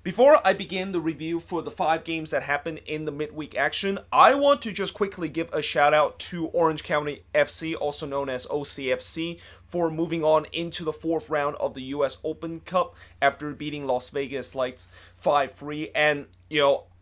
Before I begin the review for the 5 games that happened in the midweek action, I want to just quickly give a shout out to Orange County FC, also known as OCFC, for moving on into the 4th round of the US Open Cup after beating Las Vegas Lights 5-3. And,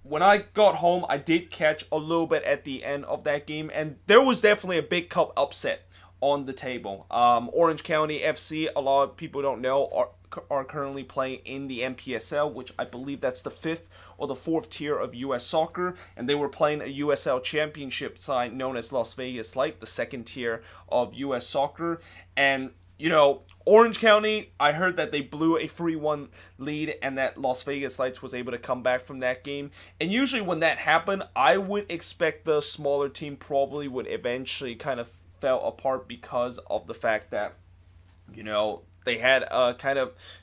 when I got home, I did catch a little bit at the end of that game, and there was definitely a big cup upset on the table. Orange County FC, a lot of people don't know, are currently playing in the MPSL, which I believe that's the 5th or the 4th tier of US soccer, and they were playing a USL championship side known as Las Vegas Light, the 2nd tier of US soccer. And Orange County, I heard that they blew a 3-1 lead and that Las Vegas Lights was able to come back from that game. And usually when that happened, I would expect the smaller team probably would eventually kind of fell apart because of the fact that, they had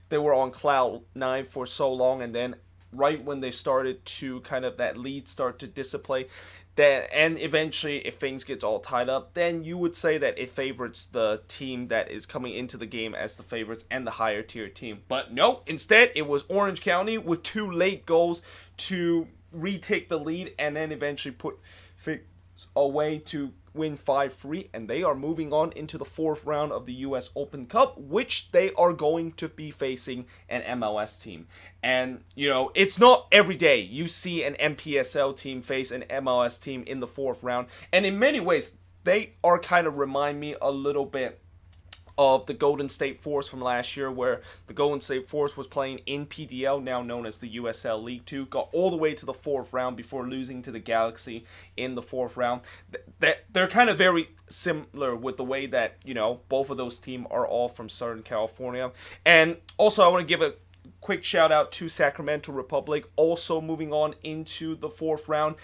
they were on cloud 9 for so long, and then right when they started to kind of that lead start to dissipate, and eventually if things get all tied up, then you would say that it favors the team that is coming into the game as the favorites and the higher tier team. But no, instead it was Orange County with 2 late goals to retake the lead and then eventually put things away to win 5-3, and they are moving on into the 4th round of the US Open Cup, which they are going to be facing an MLS team. And, it's not every day you see an MPSL team face an MLS team in the 4th round, and in many ways, they are kind of remind me a little bit of the Golden State Force from last year, where the Golden State Force was playing in PDL, now known as the USL League 2, got all the way to the 4th round before losing to the Galaxy in the 4th round. They're kind of very similar with the way that, both of those teams are all from Southern California. And also I want to give a quick shout out to Sacramento Republic, also moving on into the 4th round.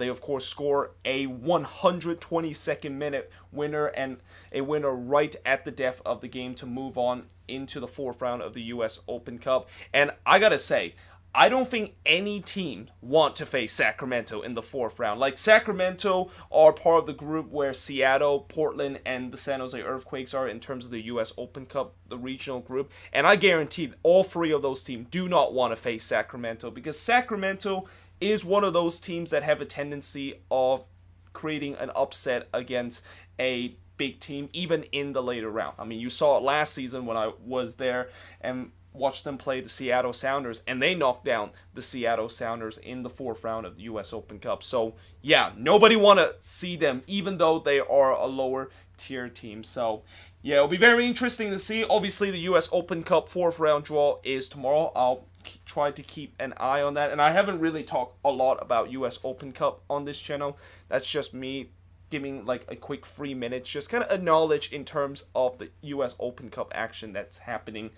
They of course score a 122nd minute winner, and a winner right at the death of the game to move on into the 4th round of the US Open Cup. And I gotta say, I don't think any team want to face Sacramento in the 4th round. Like, Sacramento are part of the group where Seattle, Portland, and the San Jose Earthquakes are in terms of the US Open Cup, the regional group. And I guarantee all 3 of those teams do not want to face Sacramento, because Sacramento is one of those teams that have a tendency of creating an upset against a big team, even in the later round. I mean, you saw it last season when I was there and watched them play the Seattle Sounders, and they knocked down the Seattle Sounders in the 4th round of the US Open Cup. So, yeah, nobody want to see them, even though they are a lower tier team. So, yeah, it'll be very interesting to see. Obviously, the US Open Cup 4th round draw is tomorrow. I'll try to keep an eye on that. And I haven't really talked a lot about US Open Cup on this channel. That's just me giving like a quick 3 minutes, just kind of a knowledge in terms of the US Open Cup action that's happening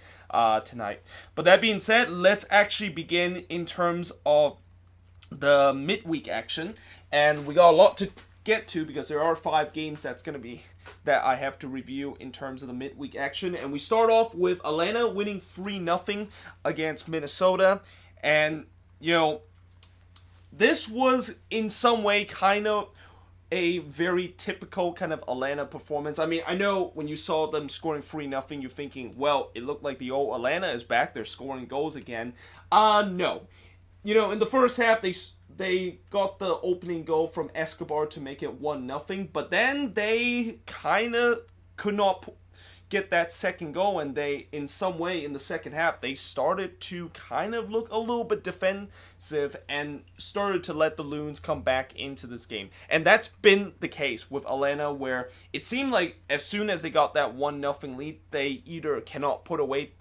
tonight. But that being said, let's actually begin in terms of the midweek action. And we got a lot to get to because there are 5 games that I have to review in terms of the midweek action. And we start off with Atlanta winning 3-0 against Minnesota. And, this was in some way kind of a very typical kind of Atlanta performance. I mean, I know when you saw them scoring 3-0, you're thinking, well, it looked like the old Atlanta is back. They're scoring goals again. No. In the first half, they got the opening goal from Escobar to make it 1-0, but then they kind of could not get that second goal, and they, in some way, in the second half, they started to kind of look a little bit defensive and started to let the Loons come back into this game. And that's been the case with Atlanta, where it seemed like as soon as they got that 1-0 lead, they either cannot put away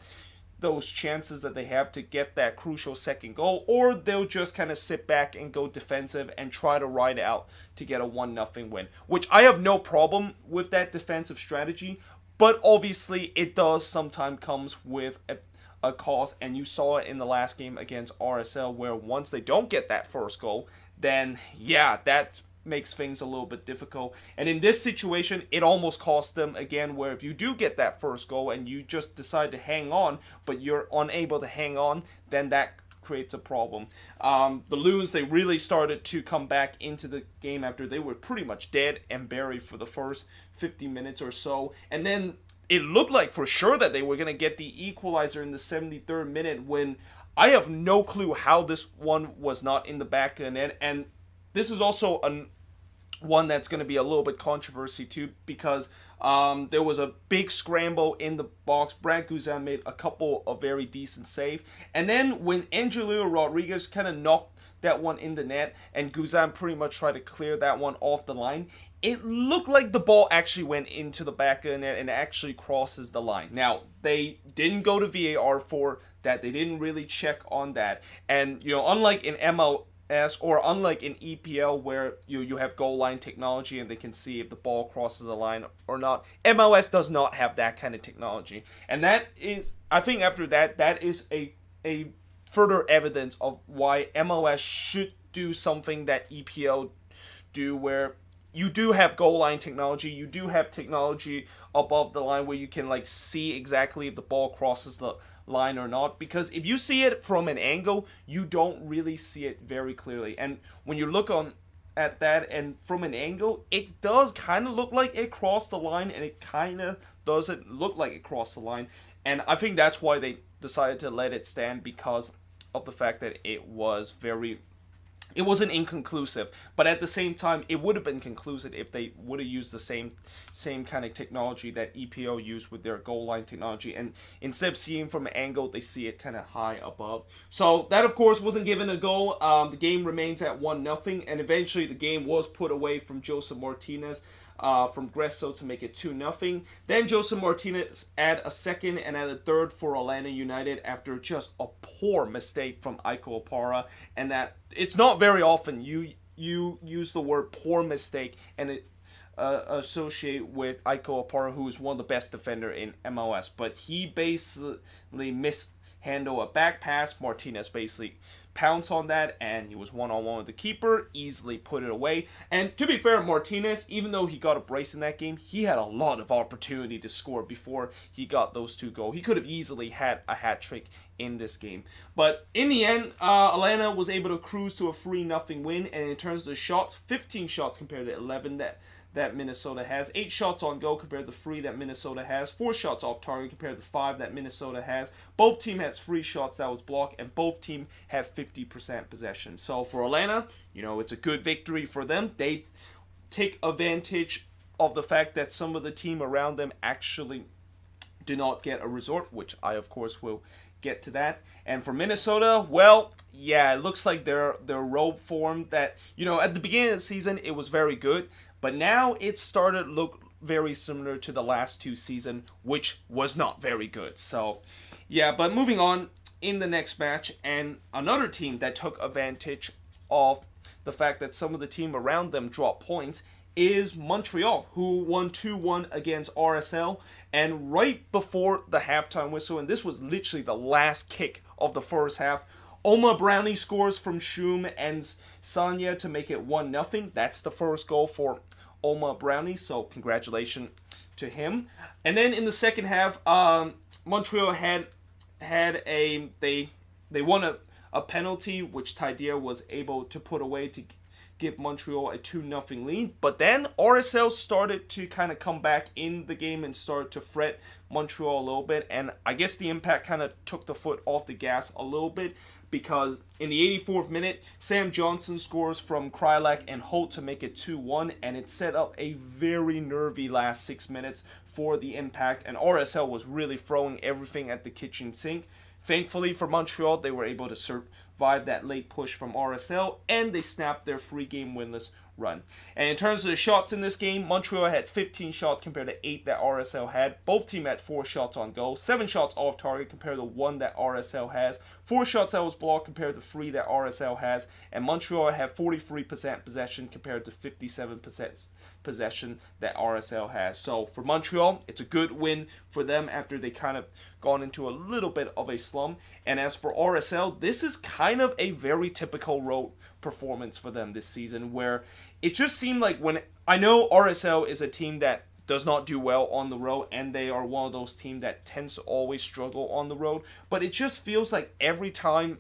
those chances that they have to get that crucial second goal, or they'll just kind of sit back and go defensive and try to ride out to get a 1-0 win, which I have no problem with that defensive strategy. But obviously, it does sometimes comes with a cost, and you saw it in the last game against RSL, where once they don't get that first goal, then, yeah, that makes things a little bit difficult. And in this situation, it almost cost them again, where if you do get that first goal and you just decide to hang on, but you're unable to hang on, then that creates a problem. The Loons, they really started to come back into the game after they were pretty much dead and buried for the first 50 minutes or so. And then it looked like for sure that they were going to get the equalizer in the 73rd minute when I have no clue how this one was not in the back of the net, and this is also one that's going to be a little bit controversy too, because there was a big scramble in the box. Brad Guzan made a couple of very decent saves, and then when Angelino Rodriguez kind of knocked that one in the net, and Guzan pretty much tried to clear that one off the line, it looked like the ball actually went into the back of the net and actually crosses the line. Now, they didn't go to VAR for that. They didn't really check on that. And, unlike in MLS or unlike in EPL where you have goal line technology and they can see if the ball crosses the line or not, MLS does not have that kind of technology. And that is, I think after that, that is a further evidence of why MLS should do something that EPL do, where you do have goal line technology, you do have technology above the line where you can see exactly if the ball crosses the line or not, because if you see it from an angle, you don't really see it very clearly. And when you look at that and from an angle, it does kind of look like it crossed the line, and it kind of doesn't look like it crossed the line. And I think that's why they decided to let it stand, because of the fact that it wasn't inconclusive, but at the same time, it would have been conclusive if they would have used the same kind of technology that EPO used with their goal line technology. And instead of seeing from an angle, they see it kind of high above. So that, of course, wasn't given a goal. The game remains at 1-0, and eventually the game was put away from Joseph Martinez. From Gresso to make it 2-0. Then Joseph Martinez add a second and add a third for Atlanta United after just a poor mistake from Iko Opara. And that it's not very often you use the word poor mistake and it associate with Iko Opara, who is one of the best defender in MLS. But he basically mishandled a back pass. Martinez basically pounced on that, and he was one-on-one with the keeper, easily put it away. And to be fair, Martinez, even though he got a brace in that game, he had a lot of opportunity to score before he got those 2 goals. He could have easily had a hat trick in this game. But in the end, Atlanta was able to cruise to a 3-0 win, and in terms of the shots, 15 shots compared to 11 that Minnesota has, 8 shots on goal compared to 3 that Minnesota has, 4 shots off target compared to 5 that Minnesota has. Both team has 3 shots that was blocked, and both team have 50% possession. So for Atlanta, it's a good victory for them. They take advantage of the fact that some of the team around them actually do not get a result, which I, of course, will get to that. And for Minnesota, well, yeah, it looks like their road form that, at the beginning of the season, it was very good. But now it started to look very similar to the last 2 seasons, which was not very good. So, yeah, but moving on in the next match, and another team that took advantage of the fact that some of the team around them dropped points is Montreal, who won 2-1 against RSL. And right before the halftime whistle, and this was literally the last kick of the first half, Oma Brownie scores from Shum and Sanya to make it 1-0. That's the first goal for Oma Brownie, so congratulations to him. And then in the second half, Montreal had they won a penalty which Taidia was able to put away to give Montreal a 2-0 lead. But then RSL started to kind of come back in the game and started to fret Montreal a little bit, and I guess the Impact kind of took the foot off the gas a little bit, because in the 84th minute, Sam Johnson scores from Krylak and Holt to make it 2-1, and it set up a very nervy last 6 minutes for the Impact, and RSL was really throwing everything at the kitchen sink. Thankfully for Montreal, they were able to survive that late push from RSL, and they snapped their 3-game winless run. And in terms of the shots in this game, Montreal had 15 shots compared to 8 that RSL had. Both teams had 4 shots on goal, 7 shots off target compared to 1 that RSL has, 4 shots that was blocked compared to 3 that RSL has, and Montreal had 43% possession compared to 57% possession that RSL has. So for Montreal, it's a good win for them after they kind of gone into a little bit of a slump. And as for RSL, this is kind of a very typical road performance for them this season, where it just seemed like, when I know RSL is a team that does not do well on the road, and they are one of those teams that tends to always struggle on the road, but it just feels like every time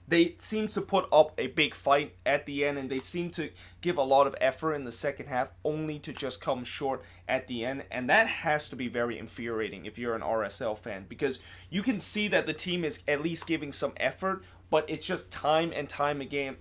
they seem to put up a big fight at the end, and they seem to give a lot of effort in the second half, only to just come short at the end. And that has to be very infuriating if you're an RSL fan, because you can see that the team is at least giving some effort, but it's just time and time again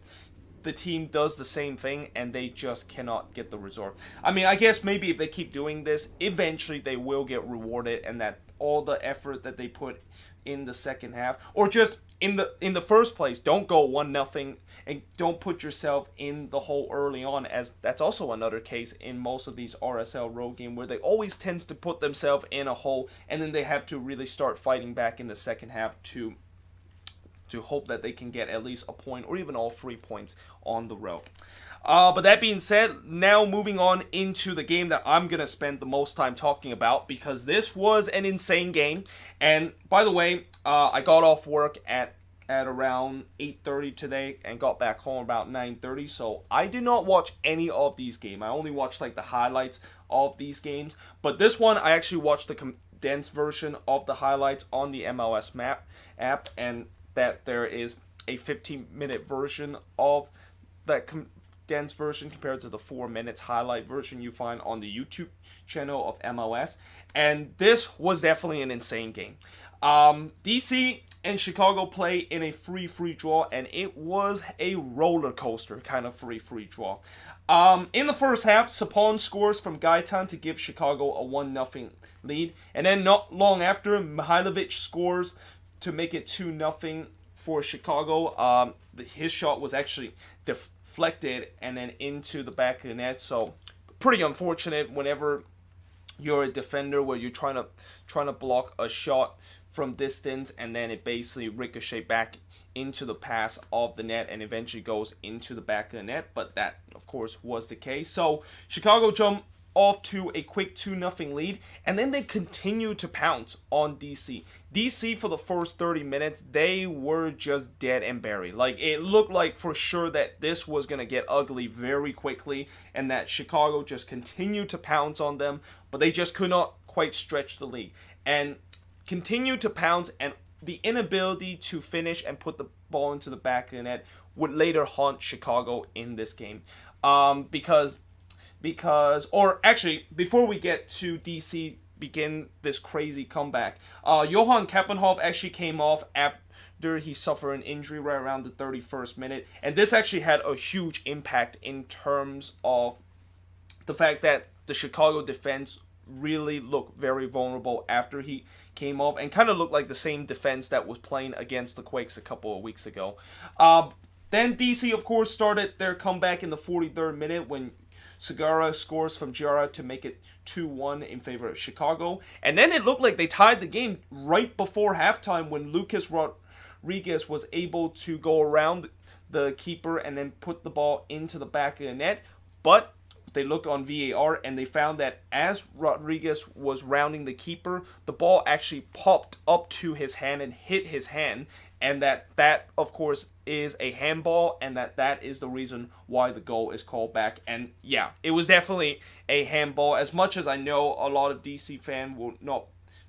the team does the same thing and they just cannot get the result. I mean, I guess maybe if they keep doing this, eventually they will get rewarded, and that all the effort that they put in the second half, or just in the first place, don't go 1-0 and don't put yourself in the hole early on, as that's also another case in most of these RSL road games where they always tends to put themselves in a hole, and then they have to really start fighting back in the second half to hope that they can get at least a point or even all 3 points on the road. But that being said, now moving on into the game that I'm going to spend the most time talking about, because this was an insane game. And by the way, I got off work at around 8:30 today and got back home about 9:30, so I did not watch any of these games. I only watched like the highlights of these games. But this one, I actually watched the condensed version of the highlights on the MLS map app, and that there is a 15-minute version of that condensed version compared to the 4 minutes highlight version you find on the YouTube channel of MLS. And this was definitely an insane game. DC and Chicago play in a free draw, and it was a roller coaster kind of free draw. In the first half, Sapon scores from Gaetan to give Chicago a 1-0 lead, and then not long after, Mihailovic scores to make it 2-0 for Chicago. His shot was actually deflected and then into the back of the net. So pretty unfortunate whenever you're a defender where you're trying to block a shot from distance, and then it basically ricochets back into the pass of the net and eventually goes into the back of the net. But that, of course, was the case. So Chicago jumped off to a quick 2-0 lead, and then they continued to pounce on DC. DC, for the first 30 minutes, they were just dead and buried. Like, it looked like for sure that this was going to get ugly very quickly, and that Chicago just continued to pounce on them, but they just could not quite stretch the lead. And continued to pounce, and the inability to finish and put the ball into the back of the net would later haunt Chicago in this game. Or actually, before we get to DC begin this crazy comeback, Johan Kappenhoff actually came off after he suffered an injury right around the 31st minute, and this actually had a huge impact in terms of the fact that the Chicago defense really looked very vulnerable after he came off, and kind of looked like the same defense that was playing against the Quakes a couple of weeks ago. Then DC, of course, started their comeback in the 43rd minute when Segura scores from Jara to make it 2-1 in favor of Chicago. And then it looked like they tied the game right before halftime when Lucas Rodriguez was able to go around the keeper and then put the ball into the back of the net. But they looked on VAR and they found that as Rodriguez was rounding the keeper, the ball actually popped up to his hand and hit his hand, and that of course is a handball, and that is the reason why the goal is called back. And yeah, it was definitely a handball. As much as I know a lot of DC fans will not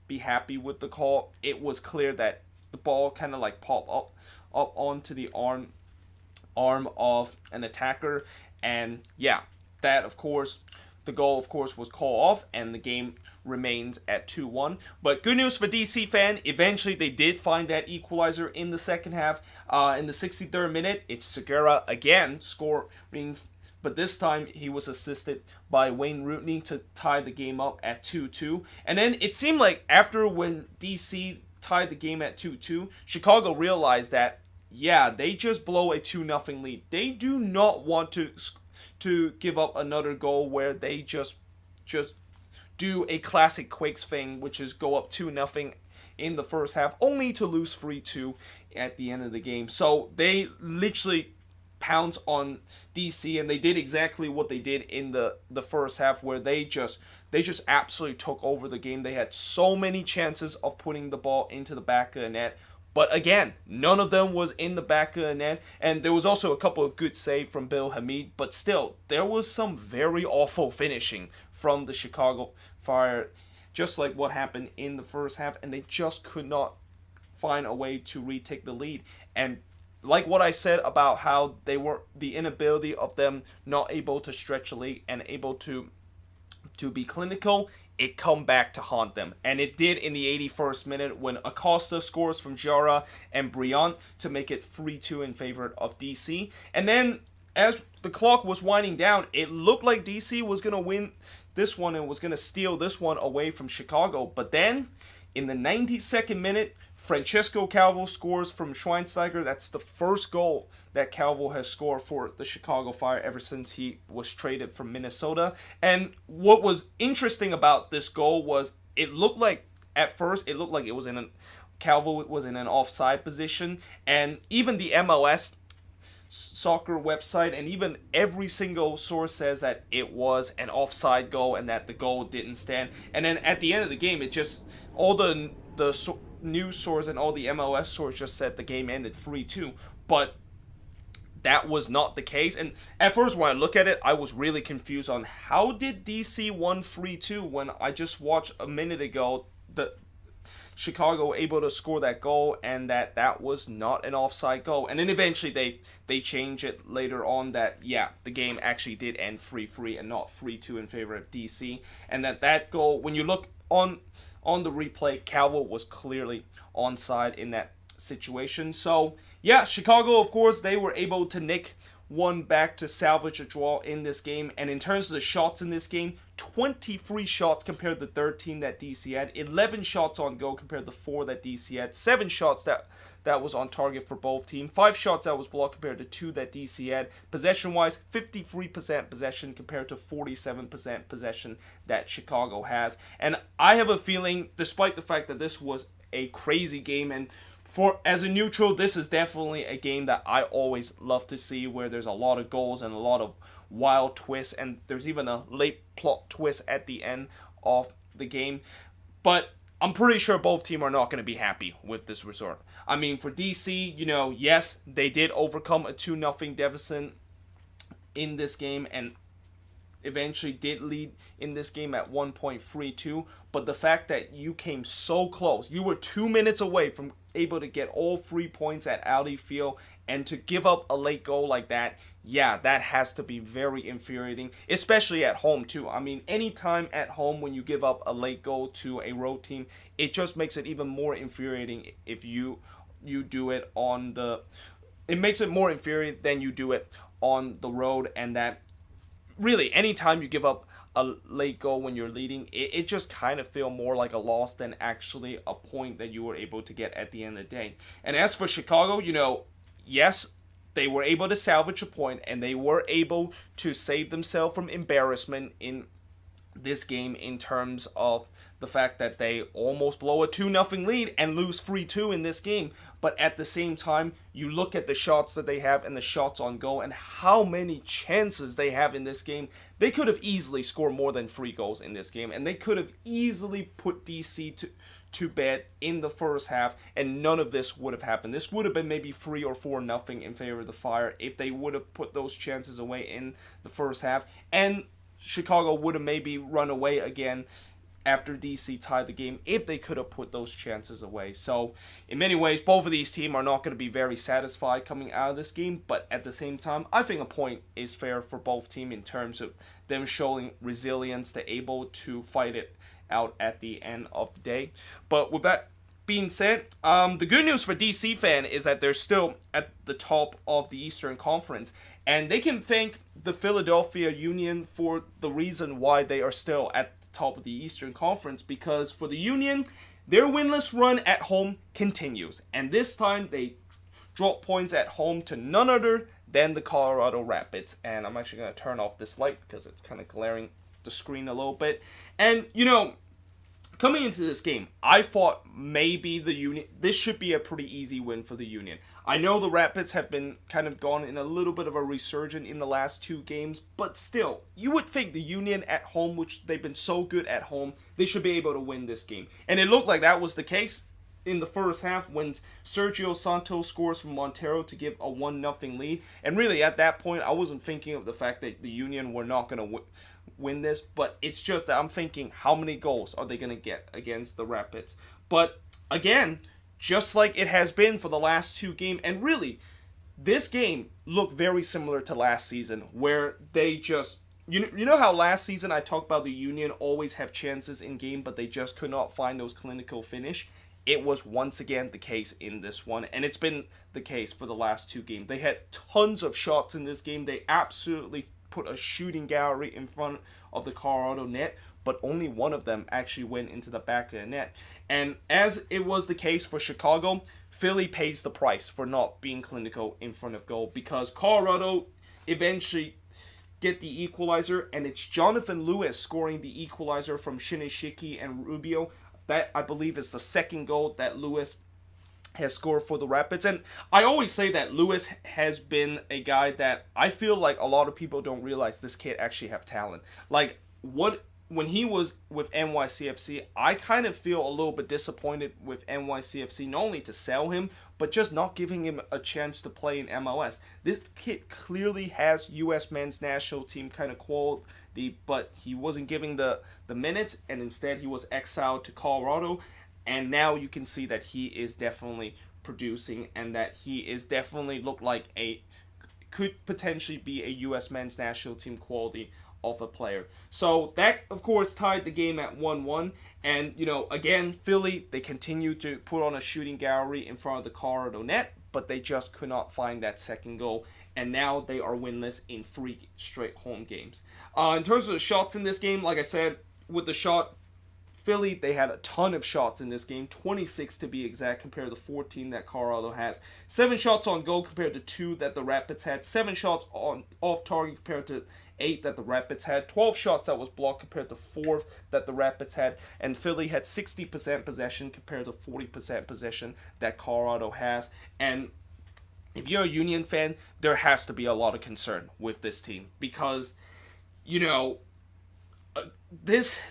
be happy with the call, it was clear that the ball kind of like popped up onto the arm of an attacker, and yeah, that of course the goal of course was called off, and the game remains at 2-1. But good news for DC fan, eventually they did find that equalizer in the second half. In the 63rd minute, it's Segura again scoring, but this time he was assisted by Wayne Rooney to tie the game up at 2-2. And then it seemed like after when DC tied the game at 2-2, Chicago realized that, yeah, they just blow a 2-0 lead. They do not want to give up another goal where they just do a classic Quakes thing, which is go up 2-0 in the first half, only to lose 3-2 at the end of the game. So they literally pounce on DC, and they did exactly what they did in the first half, where they just absolutely took over the game. They had so many chances of putting the ball into the back of the net, but again, none of them was in the back of the net. And there was also a couple of good saves from Bill Hamid, but still, there was some very awful finishing from the Chicago Fire, just like what happened in the first half, and they just could not find a way to retake the lead. And like what I said about how they were the inability of them not able to stretch a league and able to be clinical, it come back to haunt them. And it did in the 81st minute when Acosta scores from Jara and Briand to make it 3-2 in favor of DC. And then as the clock was winding down, it looked like DC was going to win this one and was going to steal this one away from Chicago. But then in the 92nd minute, Francesco Calvo scores from Schweinsteiger. That's the first goal that Calvo has scored for the Chicago Fire ever since he was traded from Minnesota. And what was interesting about this goal was it looked like, at first, it looked like it was Calvo was in an offside position. And even the MLS soccer website and even every single source says that it was an offside goal and that the goal didn't stand. And then at the end of the game, it just, all the news source and all the MLS sources just said the game ended 3-2, but that was not the case. And at first when I look at it, I was really confused on how did DC won 3-2 when I just watched a minute ago the Chicago able to score that goal and that was not an offside goal. And then eventually they change it later on that, yeah, the game actually did end 3-3 and not 3-2 in favor of DC. And that goal, when you look on the replay, Calvo was clearly onside in that situation. So, yeah, Chicago, of course, they were able to nick one back to salvage a draw in this game. And in terms of the shots in this game, 23 shots compared to 13 that DC had. 11 shots on goal compared to 4 that DC had. 7 shots that was on target for both teams. 5 shots that was blocked compared to 2 that DC had. Possession-wise, 53% possession compared to 47% possession that Chicago has. And I have a feeling, despite the fact that this was a crazy game, and as a neutral, this is definitely a game that I always love to see, where there's a lot of goals and a lot of wild twists, and there's even a late plot twist at the end of the game. But I'm pretty sure both teams are not going to be happy with this result. I mean, for DC, yes, they did overcome a 2-0 deficit in this game and eventually did lead in this game at 1.32. But the fact that you came so close, you were 2 minutes away from able to get all 3 points at Audi Field, and to give up a late goal like that, yeah, that has to be very infuriating, especially at home too. I mean, anytime at home when you give up a late goal to a road team, it just makes it even more infuriating if you do it on the... It makes it more infuriating than you do it on the road, and that really, anytime you give up a late goal when you're leading, it just kind of feel more like a loss than actually a point that you were able to get at the end of the day. And as for Chicago, yes, they were able to salvage a point, and they were able to save themselves from embarrassment in this game in terms of the fact that they almost blow a 2-0 lead and lose 3-2 in this game. But at the same time, you look at the shots that they have and the shots on goal and how many chances they have in this game. They could have easily scored more than 3 goals in this game, and they could have easily put DC to bed in the first half, and none of this would have happened. This would have been maybe 3 or 4-0 in favor of the Fire if they would have put those chances away in the first half, and Chicago would have maybe run away again after DC tied the game if they could have put those chances away. So in many ways, both of these teams are not going to be very satisfied coming out of this game, but at the same time, I think a point is fair for both teams in terms of them showing resilience, they're able to fight it out at the end of the day. But with that being said, the good news for DC fan is that they're still at the top of the Eastern Conference, and they can thank the Philadelphia Union for the reason why they are still at the top of the Eastern Conference, because for the Union, their winless run at home continues, and this time they drop points at home to none other than the Colorado Rapids. And I'm actually going to turn off this light because it's kind of glaring the screen a little bit. And coming into this game, I thought maybe the Union, this should be a pretty easy win for the Union. I know the Rapids have been kind of gone in a little bit of a resurgence in the last 2 games, but still, you would think the Union at home, which they've been so good at home, they should be able to win this game. And it looked like that was the case in the first half when Sergio Santos scores from Montero to give a 1-0 lead. And really, at that point, I wasn't thinking of the fact that the Union were not going to win this, but it's just that I'm thinking, how many goals are they going to get against the Rapids? But again, just like it has been for the last 2 games, and really, this game looked very similar to last season, where they just you know how last season I talked about the Union always have chances in game, but they just could not find those clinical finish. It was once again the case in this one, and it's been the case for the last two games. They had tons of shots in this game. They absolutely put a shooting gallery in front of the Colorado net, but only one of them actually went into the back of the net. And as it was the case for Chicago, Philly pays the price for not being clinical in front of goal, because Colorado eventually get the equalizer, and it's Jonathan Lewis scoring the equalizer from Shineshiki and Rubio. That, I believe, is the second goal that Lewis has scored for the Rapids. And I always say that Lewis has been a guy that I feel like a lot of people don't realize this kid actually have talent. Like, when he was with NYCFC, I kind of feel a little bit disappointed with NYCFC, not only to sell him, but just not giving him a chance to play in MLS. This kid clearly has U.S. men's national team kind of quality, but he wasn't giving the minutes, and instead he was exiled to Colorado. And now you can see that he is definitely producing, and that he is definitely looked like could potentially be a U.S. men's national team quality of a player. So that, of course, tied the game at 1-1. And, again, Philly, they continue to put on a shooting gallery in front of the Colorado net, but they just could not find that second goal. And now they are winless in 3 straight home games. In terms of the shots in this game, like I said, with the shot, Philly, they had a ton of shots in this game, 26 to be exact, compared to 14 that Colorado has. 7 shots on goal compared to 2 that the Rapids had. 7 shots on off target compared to 8 that the Rapids had. 12 shots that was blocked compared to 4 that the Rapids had. And Philly had 60% possession compared to 40% possession that Colorado has. And if you're a Union fan, there has to be a lot of concern with this team, because, this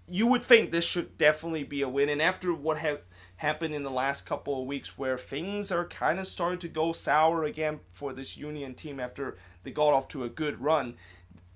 you would think this should definitely be a win. And after what has happened in the last couple of weeks, where things are kind of starting to go sour again for this Union team after they got off to a good run,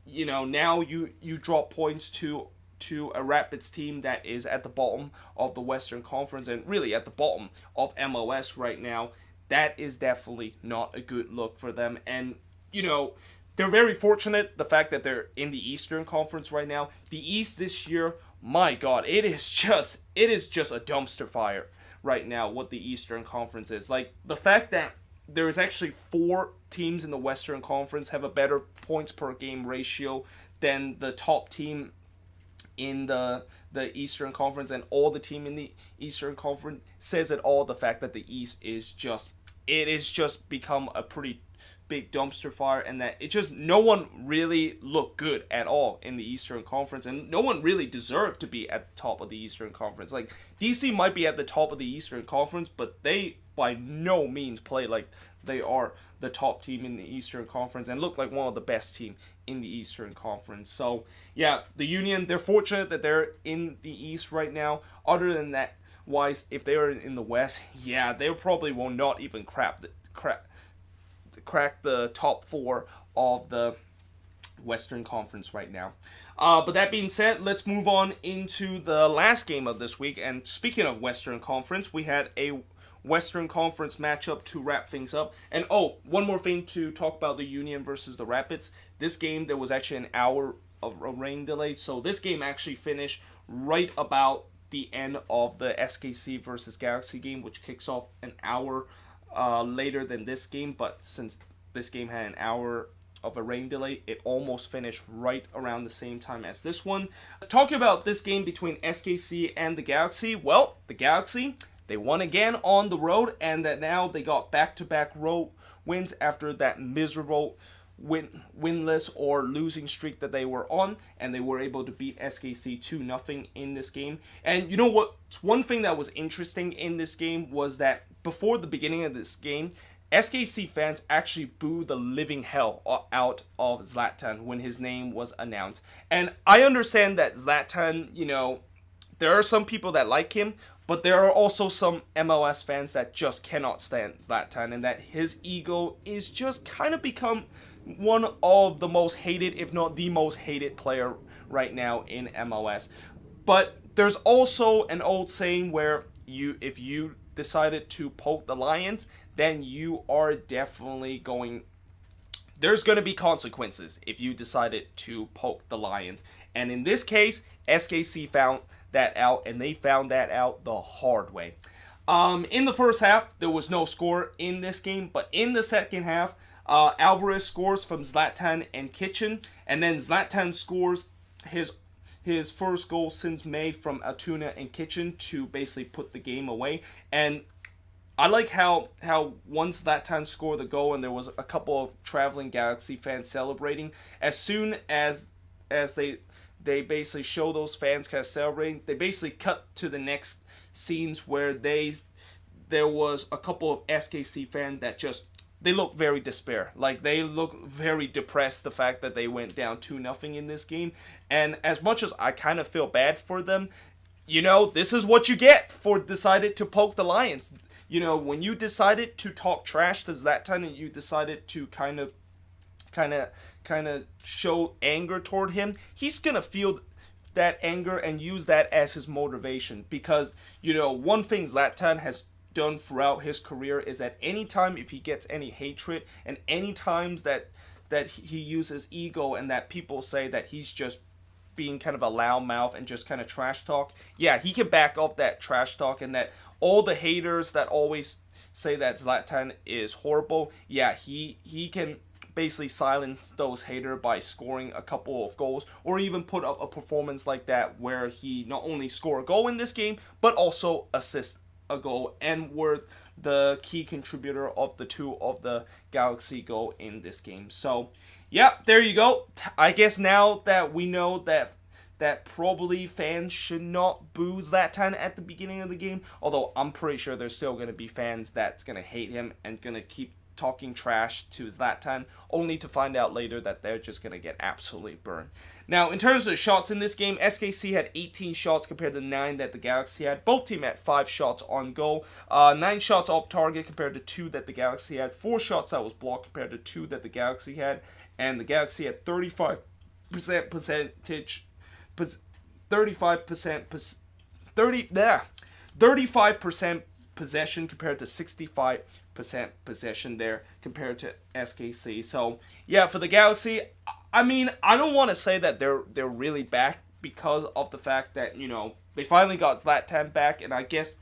now you drop points to a Rapids team that is at the bottom of the Western Conference, and really at the bottom of MLS right now. That is definitely not a good look for them. And they're very fortunate, the fact that they're in the Eastern Conference right now. The East this year, my God, it is just a dumpster fire right now what the Eastern Conference is. Like, the fact that there is actually 4 teams in the Western Conference have a better points per game ratio than the top team in the Eastern Conference, and all the team in the Eastern Conference says it all. The fact that the East is just become a pretty big dumpster fire, and that no one really looked good at all in the Eastern Conference, and no one really deserved to be at the top of the Eastern Conference. Like, DC might be at the top of the Eastern Conference, but they by no means play like they are the top team in the Eastern Conference and look like one of the best team in the Eastern Conference. So yeah, the Union, they're fortunate that they're in the East right now. Other than that, if they were in the West, yeah, they probably will not even crack the top 4 of the Western Conference right now. But that being said, let's move on into the last game of this week. And speaking of Western Conference, we had a Western Conference matchup to wrap things up. And one more thing to talk about the Union versus the Rapids. This game, there was actually an hour of a rain delay. So this game actually finished right about the end of the SKC versus Galaxy game, which kicks off an hour later than this game. But since this game had an hour of a rain delay, it almost finished right around the same time as this one. Talking about this game between SKC and the Galaxy, well, the Galaxy, they won again on the road, and that now they got back-to-back road wins after that miserable winless or losing streak that they were on, and they were able to beat SKC 2-0 in this game. And you know what? One thing that was interesting in this game was that before the beginning of this game, SKC fans actually booed the living hell out of Zlatan when his name was announced. And I understand that Zlatan, there are some people that like him, but there are also some MLS fans that just cannot stand Zlatan, and that his ego is just kind of become one of the most hated, if not the most hated player right now in MLS. But there's also an old saying where if you decided to poke the Lions, then you are definitely there's going to be consequences if you decided to poke the Lions. And in this case, SKC found that out, and they found that out the hard way. In the first half, there was no score in this game, but in the second half, Alvarez scores from Zlatan and Kitchen, and then Zlatan scores his first goal since May from Altuna and Kitchen to basically put the game away. And I like how once Zlatan scored the goal and there was a couple of traveling Galaxy fans celebrating, as soon as they basically show those fans kind of celebrating, they basically cut to the next scenes where there was a couple of SKC fans that they look very despair. Like, they look very depressed, the fact that they went down 2-0 in this game. And as much as I kind of feel bad for them, this is what you get for decided to poke the Lions. When you decided to talk trash to Zlatan and you decided to kind of show anger toward him, he's going to feel that anger and use that as his motivation. Because, one thing Zlatan has done throughout his career is that anytime if he gets any hatred and any times that he uses ego and that people say that he's just being kind of a loudmouth and just kind of trash talk, yeah, he can back up that trash talk, and that all the haters that always say that Zlatan is horrible, yeah, he can basically silence those haters by scoring a couple of goals, or even put up a performance like that where he not only score a goal in this game but also assist a goal and were the key contributor of the two of the Galaxy goal in this game. So yeah, there you go. I guess now that we know that probably fans should not boo Zlatan at the beginning of the game, although I'm pretty sure there's still going to be fans that's going to hate him and going to keep talking trash to Zlatan, only to find out later that they're just going to get absolutely burned. Now, in terms of shots in this game, SKC had 18 shots compared to 9 that the Galaxy had. Both teams had 5 shots on goal. 9 shots off target compared to 2 that the Galaxy had. 4 shots that was blocked compared to 2 that the Galaxy had. And the Galaxy had 35% percentage... 35% possession compared to 65% possession there compared to SKC. So yeah, for the Galaxy, I mean, I don't want to say that they're really back because of the fact that they finally got Zlatan back, and I guess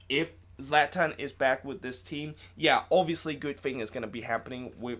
if Zlatan is back with this team, yeah, obviously good thing is going to be happening with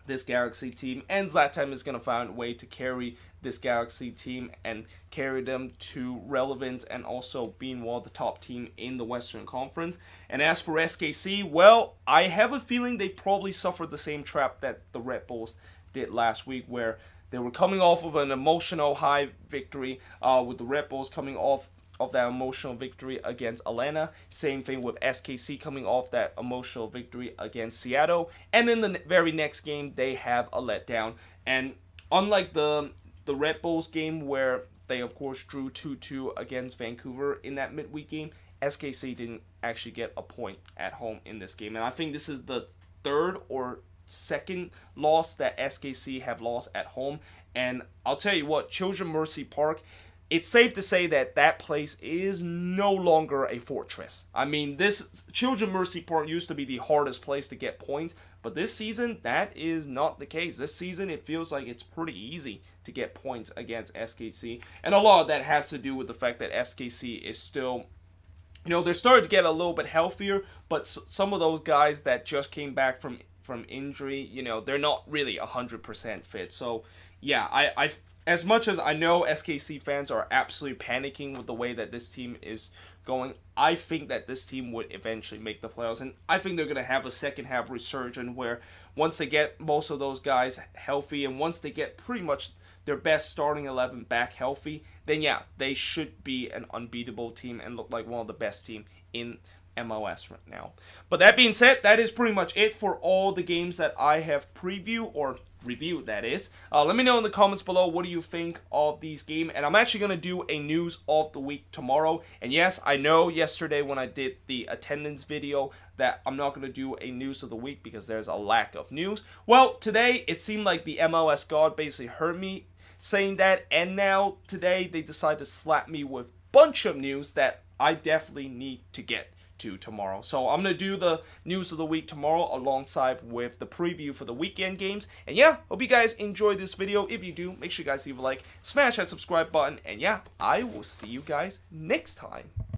this Galaxy team, and Zlatan is going to find a way to carry this Galaxy team and carry them to relevance and also being one of the top team in the Western Conference. And as for SKC, well, I have a feeling they probably suffered the same trap that the Red Bulls did last week, where they were coming off of an emotional high victory with the Red Bulls coming off of that emotional victory against Atlanta. Same thing with SKC coming off that emotional victory against Seattle. And in the very next game, they have a letdown. And unlike the Red Bulls game, where they of course drew 2-2 against Vancouver in that midweek game, SKC didn't actually get a point at home in this game. And I think this is the third or second loss that SKC have lost at home. And I'll tell you what, Children Mercy Park, it's safe to say that that place is no longer a fortress. I mean, this Children Mercy Park used to be the hardest place to get points, but this season, that is not the case. This season, it feels like it's pretty easy to get points against SKC. And a lot of that has to do with the fact that SKC is still, they're starting to get a little bit healthier, but some of those guys that just came back from injury, they're not really 100% fit. So, yeah, I as much as I know SKC fans are absolutely panicking with the way that this team is going, I think that this team would eventually make the playoffs. And I think they're going to have a second half resurgence where once they get most of those guys healthy and once they get pretty much their best starting 11 back healthy, then yeah, they should be an unbeatable team and look like one of the best team in MLS right now. But that being said, that is pretty much it for all the games that I have reviewed, that is. Let me know in the comments below, what do you think of these games? And I'm actually going to do a news of the week tomorrow. And yes, I know yesterday when I did the attendance video that I'm not going to do a news of the week because there's a lack of news. Well, today it seemed like the MLS God basically heard me saying that, and now today they decide to slap me with a bunch of news that I definitely need to get to tomorrow. So I'm going to do the news of the week tomorrow alongside with the preview for the weekend games. And yeah, hope you guys enjoyed this video. If you do, make sure you guys leave a like, smash that subscribe button, and yeah, I will see you guys next time.